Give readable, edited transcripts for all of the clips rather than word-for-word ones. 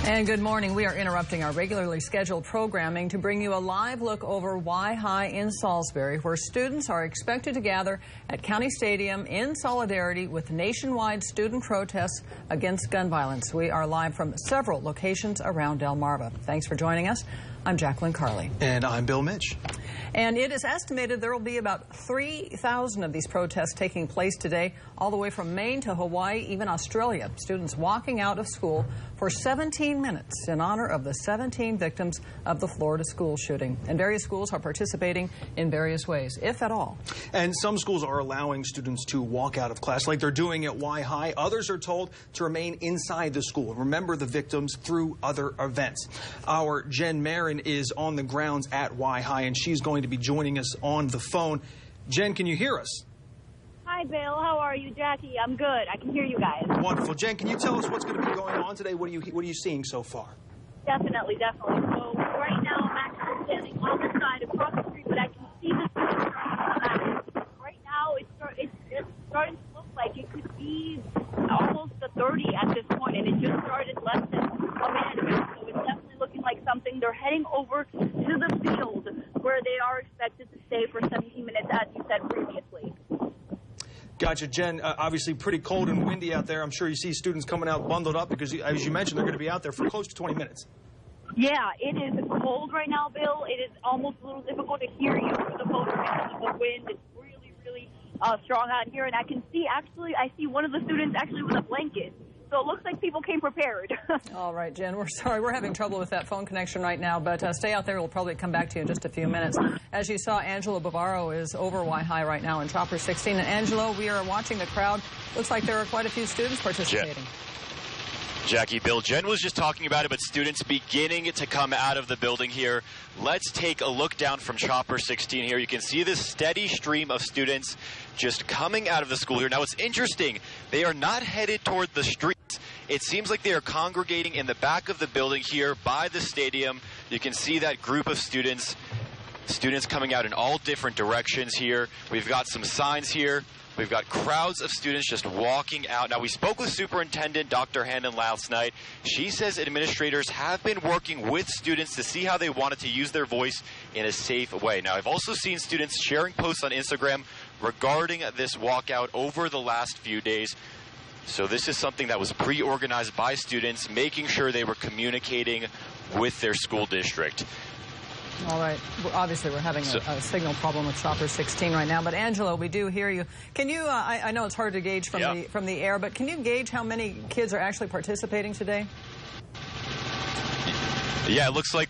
And good morning. We are interrupting our regularly scheduled programming to bring you a live look over Y High in Salisbury, where students are expected to gather at County Stadium in solidarity with nationwide student protests against gun violence. We are live from several locations around Delmarva. Thanks for joining us. I'm Jacqueline Karli. And I'm Bill Mich. And it is estimated there will be about 3,000 of these protests taking place today, all the way from Maine to Hawaii, even Australia. Students walking out of school for 17 minutes in honor of the 17 victims of the Florida school shooting. And various schools are participating in various ways, if at all. And some schools are allowing students to walk out of class like they're doing at Y High. Others are told to remain inside the school and remember the victims through other events. Our Jen Marin is on the grounds at Y High, and she's going to be joining us on the phone. Jen, can you hear us? Hi, Bill. How are you, Jackie? I'm good. I can hear you guys. Wonderful. Jen, can you tell us what's going to be going on today? What are you seeing so far? Definitely. So right now I'm actually standing on the side across the street, but I can see the students back. Right now it's starting to look like it could be almost a 30 at this point, and it just started less than a minute ago. So it's definitely looking like something. They're heading over to the field where they are expected to stay for 17 minutes, as you said previously. Gotcha, Jen. Obviously pretty cold and windy out there. I'm sure you see students coming out bundled up because, as you mentioned, they're going to be out there for close to 20 minutes. Yeah, it is cold right now, Bill. It is almost a little difficult to hear you through the phone because of the wind. It's really strong out here, and I can see, I see one of the students actually with a blanket. So it looks like people came prepared. All right, Jen, we're sorry. We're having trouble with that phone connection right now, but stay out there. We'll probably come back to you in just a few minutes. As you saw, Angelo Bavaro is over Y High right now in Chopper 16. And Angelo, we are watching the crowd. Looks like there are quite a few students participating. Jackie, Bill, Jen was just talking about it, but students beginning to come out of the building here. Let's take a look down from Chopper 16 here. You can see this steady stream of students just coming out of the school here. Now, it's interesting. They are not headed toward the streets. It seems like they are congregating in the back of the building here by the stadium. You can see that group of students coming out in all different directions here. We've got some signs here. We've got crowds of students just walking out. Now, we spoke with Superintendent Dr. Hanlin last night. She says administrators have been working with students to see how they wanted to use their voice in a safe way. Now, I've also seen students sharing posts on Instagram regarding this walkout over the last few days. So this is something that was pre-organized by students, making sure they were communicating with their school district. All right. Obviously, we're having a signal problem with Chopper 16 right now. But, Angelo, we do hear you. Can you, I know it's hard to gauge from the air, but can you gauge how many kids are actually participating today? Yeah, it looks like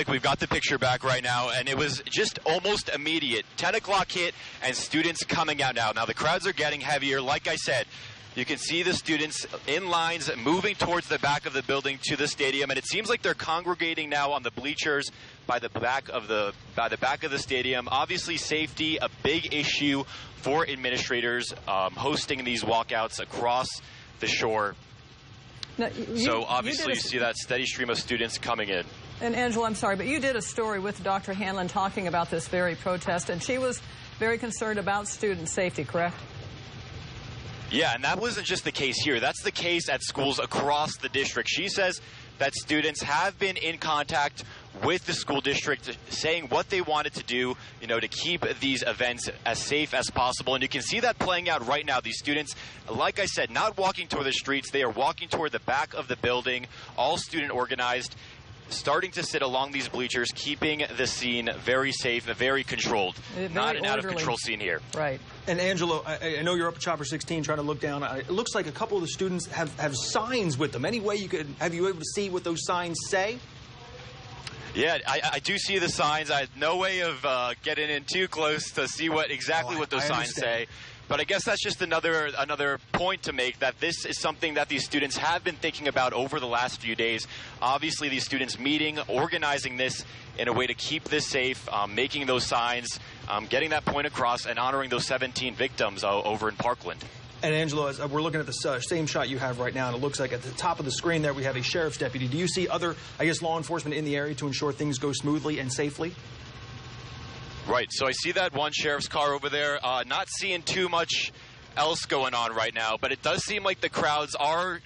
we've got the picture back right now, and it was just almost immediate. 10 o'clock hit, and students coming out now. Now, the crowds are getting heavier. Like I said, you can see the students in lines moving towards the back of the building to the stadium, and it seems like they're congregating now on the bleachers by the back of the stadium. Obviously, safety, a big issue for administrators hosting these walkouts across the shore. Now, you see that steady stream of students coming in. And Angela, I'm sorry, but you did a story with Dr. Hanlin talking about this very protest, and she was very concerned about student safety, correct? Yeah, and that wasn't just the case here. That's the case at schools across the district. She says that students have been in contact with the school district saying what they wanted to do, to keep these events as safe as possible. And you can see that playing out right now. These students, like I said, not walking toward the streets. They are walking toward the back of the building, all student organized, starting to sit along these bleachers, keeping the scene very safe, very controlled. Not an out-of-control scene here. Right. And Angelo, I know you're up at Chopper 16 trying to look down. It looks like a couple of the students have signs with them. Any way have you able to see what those signs say? Yeah, I do see the signs. I have no way of getting in too close to see what those signs say. But I guess that's just another point to make, that this is something that these students have been thinking about over the last few days. Obviously, these students meeting, organizing this in a way to keep this safe, making those signs, getting that point across, and honoring those 17 victims over in Parkland. And Angelo, as we're looking at the same shot you have right now, and it looks like at the top of the screen there we have a sheriff's deputy. Do you see other, law enforcement in the area to ensure things go smoothly and safely? Right, so I see that one sheriff's car over there. Not seeing too much else going on right now, but it does seem like the crowds are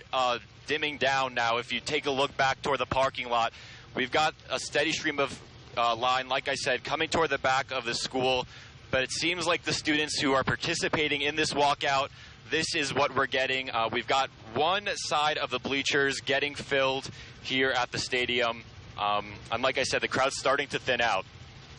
dimming down now. If you take a look back toward the parking lot, we've got a steady stream of line, like I said, coming toward the back of the school. But it seems like the students who are participating in this walkout, this is what we're getting. We've got one side of the bleachers getting filled here at the stadium. And like I said, the crowd's starting to thin out.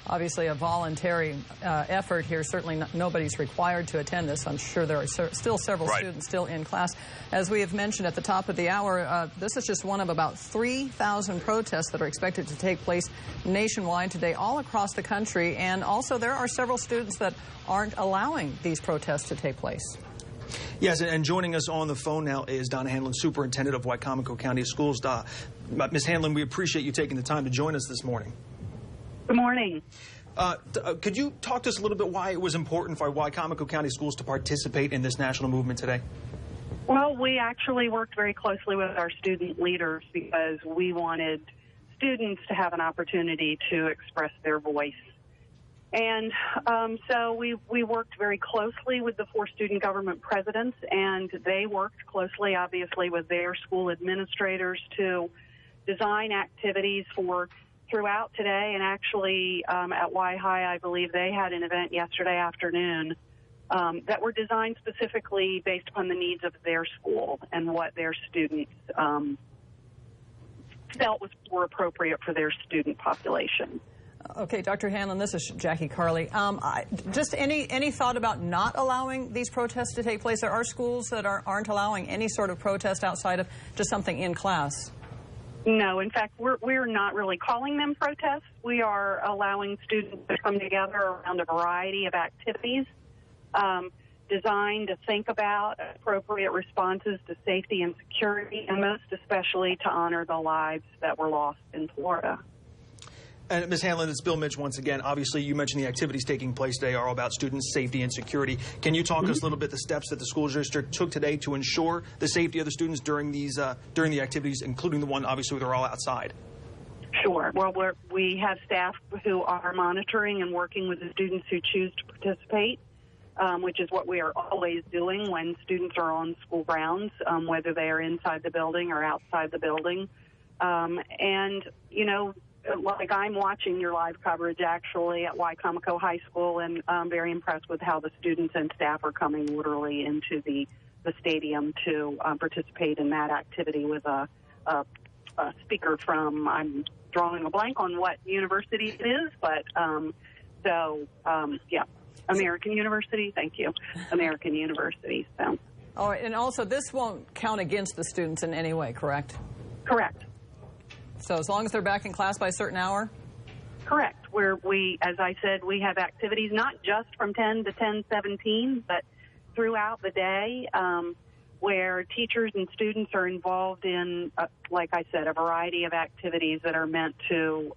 Obviously a voluntary effort here. Certainly nobody's required to attend this. I'm sure there are still several students still in class. As we have mentioned at the top of the hour, this is just one of about 3,000 protests that are expected to take place nationwide today, all across the country. And also there are several students that aren't allowing these protests to take place. Yes, and joining us on the phone now is Donna Hanlin, Superintendent of Wicomico County Schools. Ms. Hanlin, we appreciate you taking the time to join us this morning. Good morning. Could you talk to us a little bit why it was important for Wicomico County Schools to participate in this national movement today? Well, we actually worked very closely with our student leaders because we wanted students to have an opportunity to express their voice. And so we worked very closely with the 4 student government presidents, and they worked closely, obviously, with their school administrators to design activities for throughout today. And actually at Y High, I believe they had an event yesterday afternoon that were designed specifically based upon the needs of their school and what their students felt were appropriate for their student population. Okay, Dr. Hanlin, this is Jackie Karli. Just any thought about not allowing these protests to take place? There are schools that aren't allowing any sort of protest outside of just something in class. No, in fact, we're not really calling them protests. We are allowing students to come together around a variety of activities designed to think about appropriate responses to safety and security, and most especially to honor the lives that were lost in Florida. And Ms. Hanlin, it's Bill Mich once again. Obviously, you mentioned the activities taking place today are all about students' safety and security. Can you talk us a little bit the steps that the school district took today to ensure the safety of the students during these during the activities, including the one obviously they're all outside? Sure. Well, we have staff who are monitoring and working with the students who choose to participate, which is what we are always doing when students are on school grounds, whether they are inside the building or outside the building. And, you know, like I'm watching your live coverage actually at Wicomico High School, and I'm very impressed with how the students and staff are coming literally into the stadium to participate in that activity with a speaker from, I'm drawing a blank on what university it is, but yeah, American University, thank you, American University. So. Oh, and also this won't count against the students in any way, correct? Correct. So as long as they're back in class by a certain hour? Correct. Where as I said, we have activities not just from 10 to 10:17, but throughout the day where teachers and students are involved in, like I said, a variety of activities that are meant to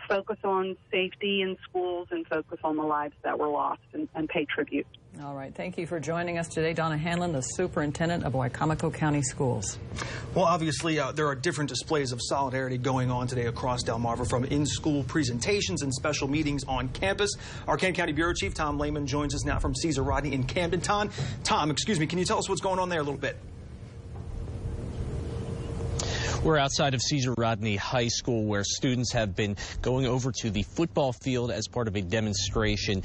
focus on safety in schools and focus on the lives that were lost and pay tribute. All right. Thank you for joining us today, Donna Hanlin, the Superintendent of Wicomico County Schools. Well, obviously, there are different displays of solidarity going on today across Delmarva, from in-school presentations and special meetings on campus. Our Kent County Bureau Chief, Tom Lehman, joins us now from Caesar Rodney in Camden. Tom, excuse me, can you tell us what's going on there a little bit? We're outside of Caesar Rodney High School, where students have been going over to the football field as part of a demonstration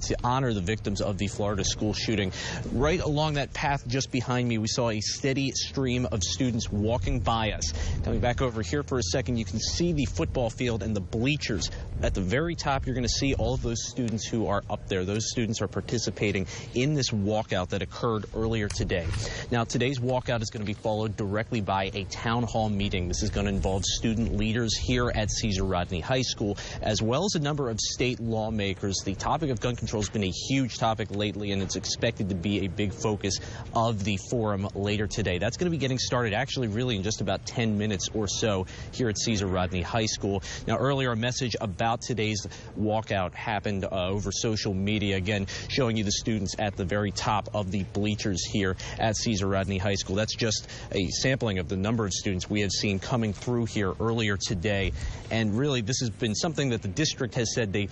to honor the victims of the Florida school shooting. Right along that path just behind me, we saw a steady stream of students walking by us. Coming back over here for a second, you can see the football field and the bleachers. At the very top, you're going to see all of those students who are up there. Those students are participating in this walkout that occurred earlier today. Now, today's walkout is going to be followed directly by a town hall meeting. This is going to involve student leaders here at Caesar Rodney High School, as well as a number of state lawmakers. The topic of gun control has been a huge topic lately, and it's expected to be a big focus of the forum later today. That's going to be getting started actually really in just about 10 minutes or so here at Caesar Rodney High School. Now, earlier, a message about today's walkout happened over social media, again, showing you the students at the very top of the bleachers here at Caesar Rodney High School. That's just a sampling of the number of students we have seen coming through here earlier today. And really, this has been something that the district has said they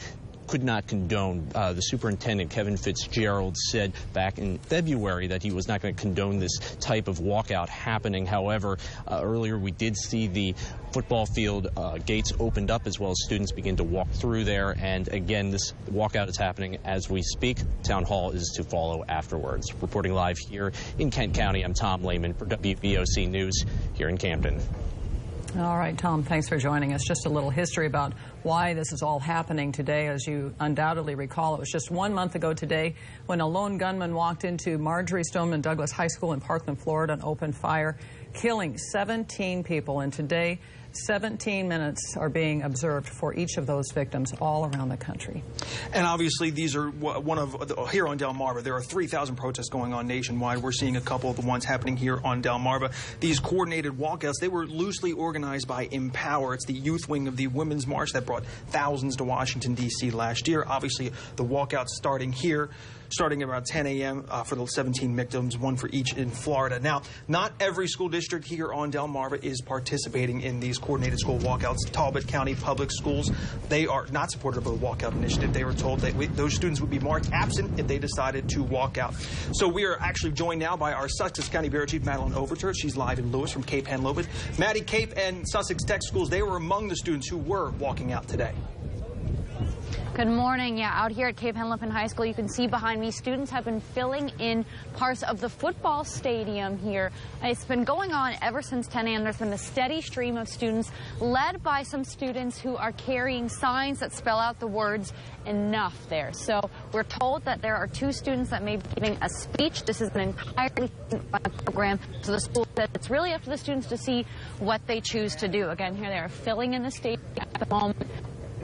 could not condone. The superintendent, Kevin Fitzgerald, said back in February that he was not going to condone this type of walkout happening. However, earlier we did see the football field gates opened up as well as students begin to walk through there. And again, this walkout is happening as we speak. Town hall is to follow afterwards. Reporting live here in Kent County, I'm Tom Lehman for WBOC News here in Camden. All right, Tom, thanks for joining us. Just a little history about why this is all happening today. As you undoubtedly recall, it was just 1 month ago today when a lone gunman walked into Marjory Stoneman Douglas High School in Parkland, Florida, and opened fire, killing 17 people. And today, 17 minutes are being observed for each of those victims all around the country. And obviously, these are one of, here on Delmarva, there are 3,000 protests going on nationwide. We're seeing a couple of the ones happening here on Delmarva. These coordinated walkouts, they were loosely organized by Empower. It's the youth wing of the Women's March that brought thousands to Washington, D.C. last year. Obviously, the walkouts starting here, starting around 10 a.m. For the 17 victims, one for each in Florida. Now, not every school district here on Delmarva is participating in these coordinated school walkouts. Talbot County Public Schools, they are not supportive of the walkout initiative. They were told that those students would be marked absent if they decided to walk out. So we are actually joined now by our Sussex County Bureau Chief, Madeleine Overturf. She's live in Lewes from Cape Henlopen. Maddie, Cape and Sussex Tech Schools, they were among the students who were walking out today. Good morning. Yeah, out here at Cape Henlopen High School, you can see behind me, students have been filling in parts of the football stadium here. It's been going on ever since 10 a.m. There's been a steady stream of students led by some students who are carrying signs that spell out the words "enough" there. So we're told that there are 2 students that may be giving a speech. This is an entirely student-run program, so the school said it's really up to the students to see what they choose to do. Again, here they are filling in the stadium at the moment.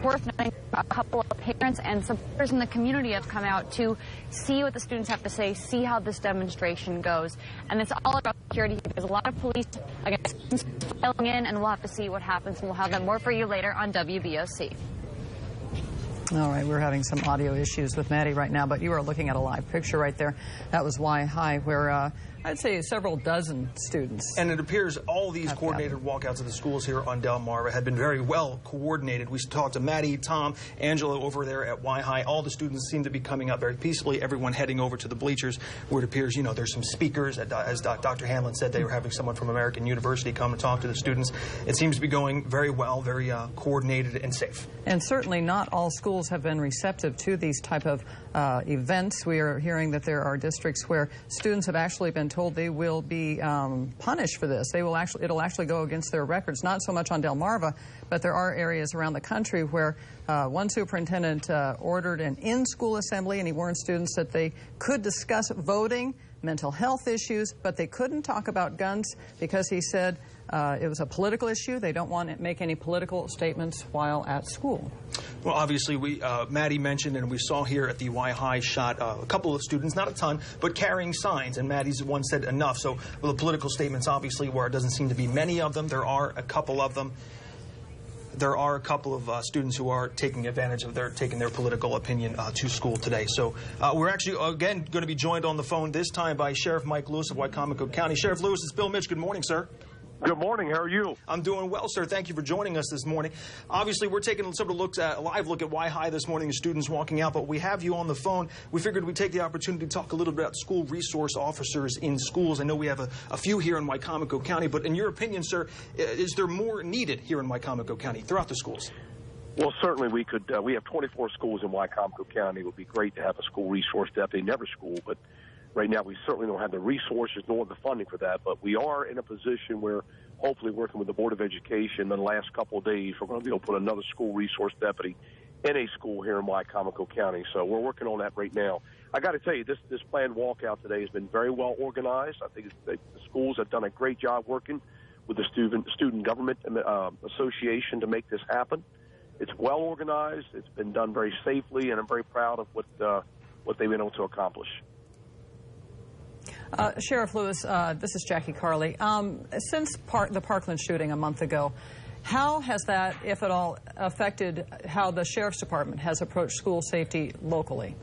Worth noting, a couple of parents and supporters in the community have come out to see what the students have to say, see how this demonstration goes. And it's all about security. There's a lot of police against students filing in, and we'll have to see what happens. And we'll have that more for you later on WBOC. All right, we're having some audio issues with Maddie right now, but you are looking at a live picture right there. That was Y High, where I'd say several dozen students. And it appears all these coordinated walkouts of the schools here on Delmarva had been very well coordinated. We talked to Maddie, Tom, Angelo over there at Y High. All the students seem to be coming up very peacefully, everyone heading over to the bleachers where it appears, you know, there's some speakers. As Dr. Hanlin said, they were having someone from American University come to talk to the students. It seems to be going very well, very coordinated and safe. And certainly not all schools have been receptive to these type of events. We are hearing that there are districts where students have actually been told they will be punished for this. It'll actually go against their records, not so much on Delmarva, but there are areas around the country where one superintendent ordered an in-school assembly, and he warned students that they could discuss voting, mental health issues, but they couldn't talk about guns because he said it was a political issue. They don't want to make any political statements while at school. Well, obviously, Maddie mentioned, and we saw here at the Y High shot, a couple of students, not a ton, but carrying signs, and Maddie's the one said enough. So, well, the political statements, obviously, where it doesn't seem to be many of them, there are a couple of them. There are a couple of students who are taking advantage of taking their political opinion to school today. So we're actually, again, going to be joined on the phone this time by Sheriff Mike Lewes of Wicomico County. Sheriff Lewes, it's Bill Mich. Good morning, sir. Good morning. How are you? I'm doing well, sir. Thank you for joining us this morning. Obviously, we're taking a live look at Y High this morning, the students walking out, but we have you on the phone. We figured we'd take the opportunity to talk a little bit about school resource officers in schools. I know we have a few here in Wicomico County, but in your opinion, sir, is there more needed here in Wicomico County throughout the schools? Well, certainly we could. We have 24 schools in Wicomico County. It would be great to have a school resource deputy in every school, but right now we certainly don't have the resources nor the funding for that. But we are in a position where, hopefully working with the Board of Education in the last couple of days, we're going to be able to put another school resource deputy in a school here in Wicomico County. So we're working on that right now. I got to tell you, this planned walkout today has been very well organized. I think the schools have done a great job working with the Student Government Association to make this happen. It's well organized. It's been done very safely, and I'm very proud of what they've been able to accomplish. Sheriff Lewes, this is Jackie Karli. Since the Parkland shooting a month ago, how has that, if at all, affected how the Sheriff's Department has approached school safety locally?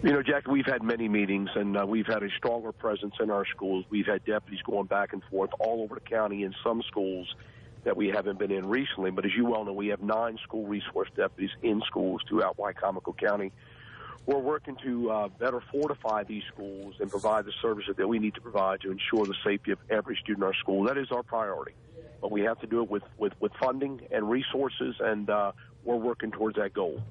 You know, Jackie, we've had many meetings, and we've had a stronger presence in our schools. We've had deputies going back and forth all over the county in some schools that we haven't been in recently. But as you well know, we have 9 school resource deputies in schools throughout Wicomico County. We're working to better fortify these schools and provide the services that we need to provide to ensure the safety of every student in our school. That is our priority. But we have to do it with funding and resources, and we're working towards that goal.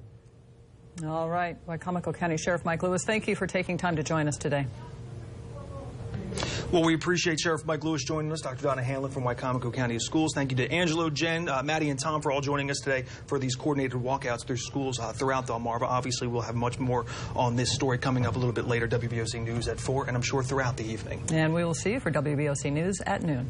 All right. Wicomico County Sheriff Mike Lewes, thank you for taking time to join us today. Well, we appreciate Sheriff Mike Lewes joining us, Dr. Donna Hanlin from Wicomico County Schools. Thank you to Angelo, Jen, Maddie, and Tom for all joining us today for these coordinated walkouts through schools throughout Delmarva. Obviously, we'll have much more on this story coming up a little bit later. WBOC News at 4, and I'm sure throughout the evening. And we will see you for WBOC News at noon.